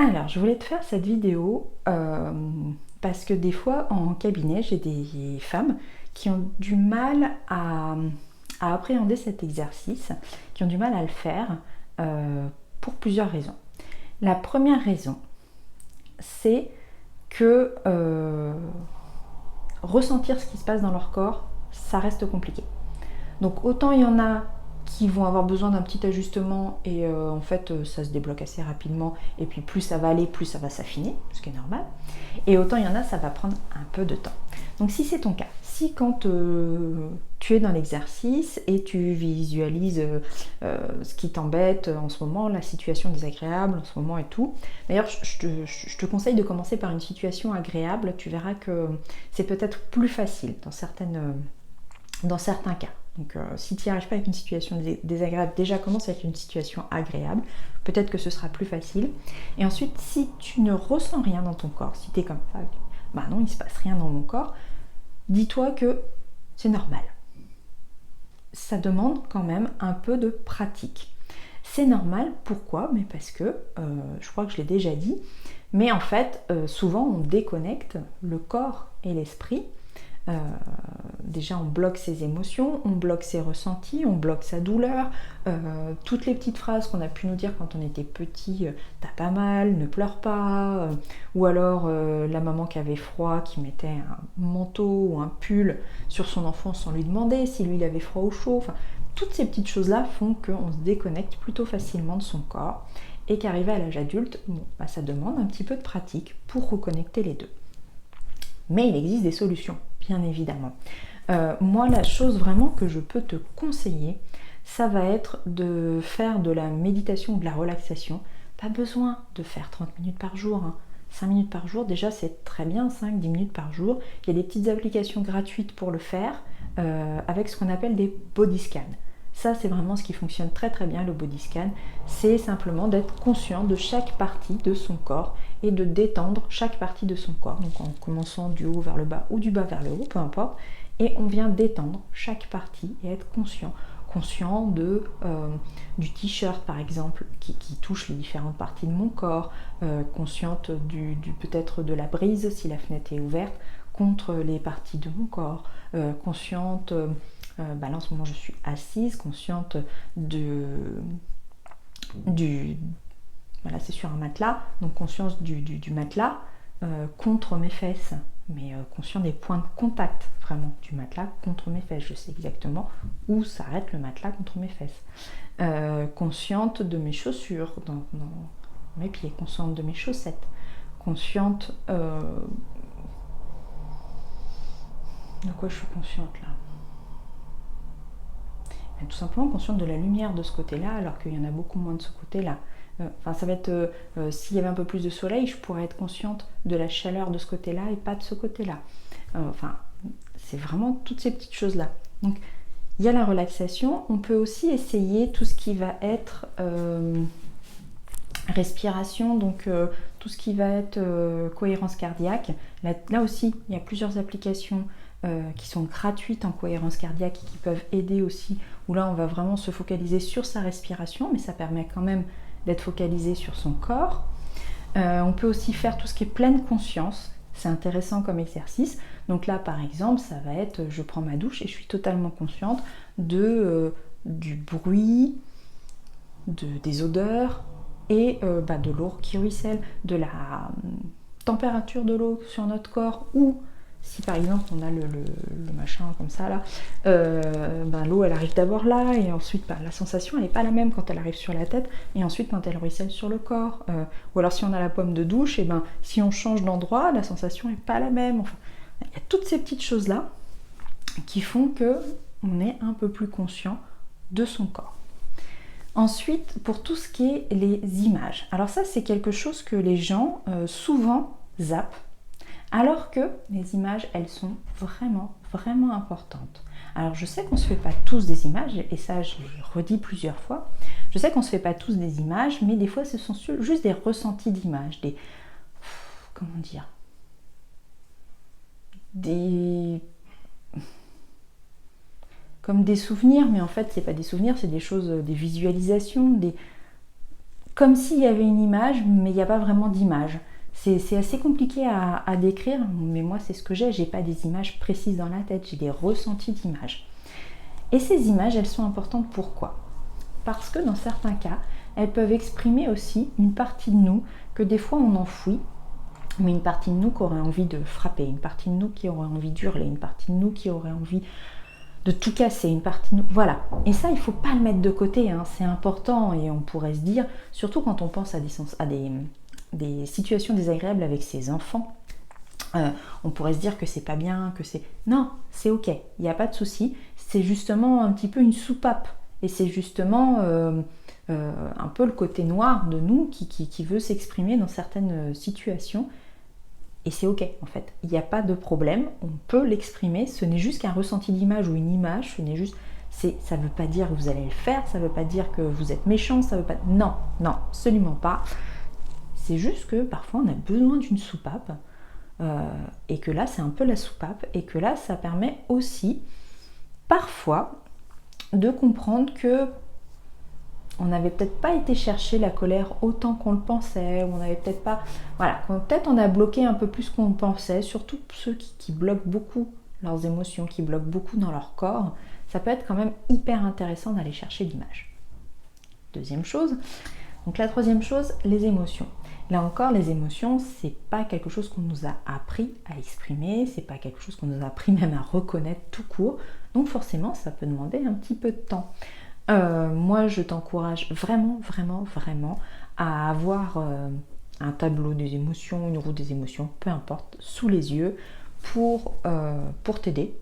Alors, je voulais te faire cette vidéo parce que des fois en cabinet, j'ai des femmes qui ont du mal à appréhender cet exercice, qui ont du mal à le faire pour plusieurs raisons. La première raison, c'est que ressentir ce qui se passe dans leur corps, ça reste compliqué. Donc autant il y en a qui vont avoir besoin d'un petit ajustement et en fait ça se débloque assez rapidement et puis plus ça va aller, plus ça va s'affiner, ce qui est normal. Et autant il y en a, ça va prendre un peu de temps. Donc si c'est ton cas, si quand tu es dans l'exercice et tu visualises ce qui t'embête en ce moment, la situation désagréable en ce moment et tout, d'ailleurs je te conseille de commencer par une situation agréable, tu verras que c'est peut-être plus facile dans certains cas. Donc si tu n'y arrives pas avec une situation désagréable, déjà commence avec une situation agréable, peut-être que ce sera plus facile. Et ensuite, si tu ne ressens rien dans ton corps, si tu es comme ça, bah non, il ne se passe rien dans mon corps, dis-toi que c'est normal. Ça demande quand même un peu de pratique. C'est normal, pourquoi? Mais parce que, je crois que je l'ai déjà dit, mais en fait, souvent on déconnecte le corps et l'esprit. Déjà on bloque ses émotions, on bloque ses ressentis, on bloque sa douleur, toutes les petites phrases qu'on a pu nous dire quand on était petit, t'as pas mal, ne pleure pas, ou alors la maman qui avait froid, qui mettait un manteau ou un pull sur son enfant sans lui demander si lui il avait froid ou chaud, enfin, toutes ces petites choses là font qu'on se déconnecte plutôt facilement de son corps et qu'arrivé à l'âge adulte, bon, bah, ça demande un petit peu de pratique pour reconnecter les deux. Mais il existe des solutions, bien évidemment. Moi, la chose vraiment que je peux te conseiller, ça va être de faire de la méditation ou de la relaxation. Pas besoin de faire 30 minutes par jour. 5 minutes par jour, déjà c'est très bien, 5-10 minutes par jour. Il y a des petites applications gratuites pour le faire avec ce qu'on appelle des body scans. Ça, c'est vraiment ce qui fonctionne très très bien, le body scan. C'est simplement d'être conscient de chaque partie de son corps et de détendre chaque partie de son corps. Donc en commençant du haut vers le bas ou du bas vers le haut, peu importe. Et on vient détendre chaque partie et être conscient du t-shirt par exemple qui touche les différentes parties de mon corps, consciente peut-être de la brise si la fenêtre est ouverte contre les parties de mon corps, consciente, là en ce moment je suis assise, consciente voilà, c'est sur un matelas, donc conscience du matelas contre mes fesses, mais conscient des points de contact vraiment du matelas contre mes fesses. Je sais exactement où s'arrête le matelas contre mes fesses. Consciente de mes chaussures dans mes pieds, consciente de mes chaussettes, consciente de quoi je suis consciente là. Et tout simplement consciente de la lumière de ce côté-là, alors qu'il y en a beaucoup moins de ce côté-là. Enfin, ça va être, s'il y avait un peu plus de soleil, je pourrais être consciente de la chaleur de ce côté-là et pas de ce côté-là. Enfin, c'est vraiment toutes ces petites choses-là. Donc, il y a la relaxation. On peut aussi essayer tout ce qui va être respiration, donc tout ce qui va être cohérence cardiaque. Là aussi, il y a plusieurs applications qui sont gratuites en cohérence cardiaque et qui peuvent aider aussi, où là on va vraiment se focaliser sur sa respiration, mais ça permet quand même d'être focalisé sur son corps. On peut aussi faire tout ce qui est pleine conscience, c'est intéressant comme exercice. Donc là par exemple, ça va être, je prends ma douche et je suis totalement consciente du bruit, des odeurs et de l'eau qui ruisselle, de la température de l'eau sur notre corps, ou si par exemple on a le machin comme ça là, l'eau elle arrive d'abord là et ensuite la sensation elle n'est pas la même quand elle arrive sur la tête et ensuite quand elle ruisselle sur le corps, ou alors si on a la pomme de douche, et si on change d'endroit la sensation n'est pas la même. Enfin, il y a toutes ces petites choses là qui font que on est un peu plus conscient de son corps. Ensuite, pour tout ce qui est les images, alors ça c'est quelque chose que les gens souvent zappent, alors que les images, elles sont vraiment, vraiment importantes. Alors je sais qu'on ne se fait pas tous des images, et ça je l'ai redit plusieurs fois, je sais qu'on ne se fait pas tous des images, mais des fois ce sont juste des ressentis d'images, comment dire, comme des souvenirs, mais en fait c'est pas des souvenirs, c'est des choses, des visualisations, comme s'il y avait une image, mais il n'y a pas vraiment d'image. C'est assez compliqué à décrire, mais moi c'est ce que j'ai pas des images précises dans la tête, j'ai des ressentis d'images. Et ces images, elles sont importantes pourquoi? Parce que dans certains cas, elles peuvent exprimer aussi une partie de nous que des fois on enfouit, mais une partie de nous qui aurait envie de frapper, une partie de nous qui aurait envie d'hurler, une partie de nous qui aurait envie de tout casser, une partie de nous... Voilà. Et ça, il ne faut pas le mettre de côté, hein. C'est important et on pourrait se dire, surtout quand on pense à des situations désagréables avec ses enfants, on pourrait se dire que c'est pas bien, que c'est... Non, c'est ok, il n'y a pas de souci. C'est justement un petit peu une soupape. Et c'est justement un peu le côté noir de nous qui veut s'exprimer dans certaines situations. Et c'est ok en fait. Il n'y a pas de problème, on peut l'exprimer. Ce n'est juste qu'un ressenti d'image ou une image. Ce n'est juste... ça ne veut pas dire que vous allez le faire, ça ne veut pas dire que vous êtes méchant, ça veut pas... Non, non, absolument pas. C'est juste que parfois on a besoin d'une soupape. Et que là c'est un peu la soupape. Et que là ça permet aussi parfois de comprendre que on n'avait peut-être pas été chercher la colère autant qu'on le pensait, ou on n'avait peut-être pas... Voilà, peut-être on a bloqué un peu plus qu'on le pensait, surtout ceux qui bloquent beaucoup leurs émotions, qui bloquent beaucoup dans leur corps, ça peut être quand même hyper intéressant d'aller chercher l'image. Deuxième chose, donc la troisième chose, les émotions. Là encore, les émotions, c'est pas quelque chose qu'on nous a appris à exprimer, c'est pas quelque chose qu'on nous a appris même à reconnaître tout court, donc forcément ça peut demander un petit peu de temps. Moi je t'encourage vraiment à avoir un tableau des émotions, une roue des émotions, peu importe, sous les yeux pour t'aider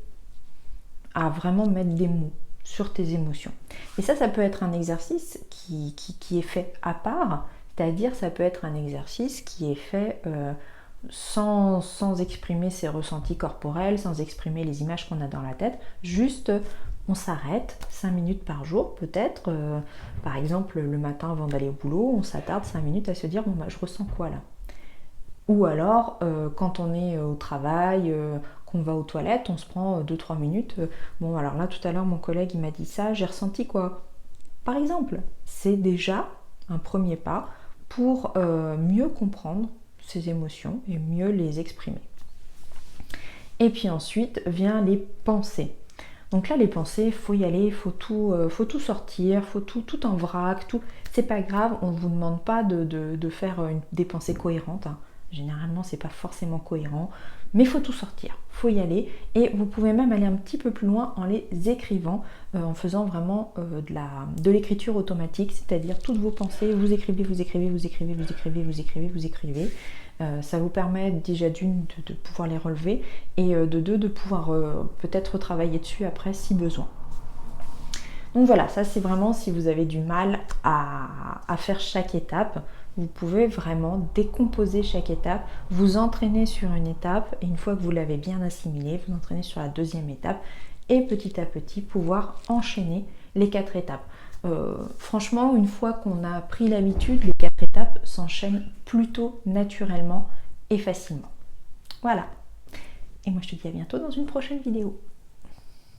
à vraiment mettre des mots sur tes émotions. Et ça peut être un exercice qui est fait à part, c'est-à-dire ça peut être un exercice qui est fait sans exprimer ses ressentis corporels, sans exprimer les images qu'on a dans la tête, juste on s'arrête 5 minutes par jour peut-être, par exemple le matin avant d'aller au boulot, on s'attarde 5 minutes à se dire bon bah je ressens quoi là. Ou alors quand on est au travail, qu'on va aux toilettes, on se prend 2-3 minutes, bon alors là tout à l'heure mon collègue il m'a dit ça, j'ai ressenti quoi. Par exemple, c'est déjà un premier pas pour mieux comprendre ses émotions et mieux les exprimer. Et puis ensuite vient les pensées. Donc là les pensées, il faut y aller, il faut tout sortir, faut tout en vrac, tout. C'est pas grave, on ne vous demande pas de faire des pensées cohérentes. Hein. Généralement c'est pas forcément cohérent, mais il faut tout sortir, il faut y aller. Et vous pouvez même aller un petit peu plus loin en les écrivant, en faisant vraiment de l'écriture automatique, c'est-à-dire toutes vos pensées, vous écrivez. Ça vous permet déjà d'une de pouvoir les relever et de deux de pouvoir peut-être travailler dessus après si besoin. Donc voilà, ça c'est vraiment si vous avez du mal à faire chaque étape, vous pouvez vraiment décomposer chaque étape, vous entraîner sur une étape et une fois que vous l'avez bien assimilé, vous entraîner sur la deuxième étape et petit à petit pouvoir enchaîner les 4 étapes. Franchement, une fois qu'on a pris l'habitude, les 4 étapes s'enchaînent plutôt naturellement et facilement. Voilà. Et moi je te dis à bientôt dans une prochaine vidéo.